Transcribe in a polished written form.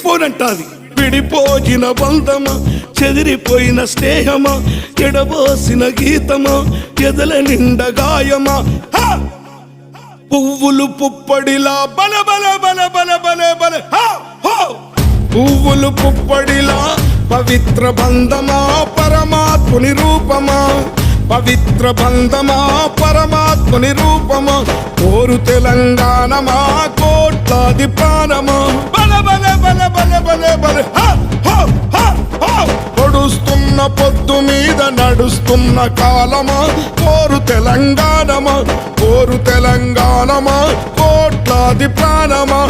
విడిపోనంటాది. విడిపోయిన బంధమా, చెదిరిపోయిన స్నేహమా, ఎడబోసిన గీతమా, ఎదల నిండ గాయమా. పువ్వులు పుప్పడిలా బల బల బల బల బల బల పువ్వులు పుప్పడిలా పవిత్ర బంధమా, పరమాత్ముని రూపమా. పవిత్ర బంధమా, పరమాత్ముని రూపమా. కోరు తెలంగాణమా, కోట్లాది ప్రాణమా. బల బల బల బల బల బల పొడుస్తున్న పొద్దు మీద నడుస్తున్న కాలమా. కోరు తెలంగాణమా, కోరు తెలంగాణమా, కోట్లాది ప్రాణమా.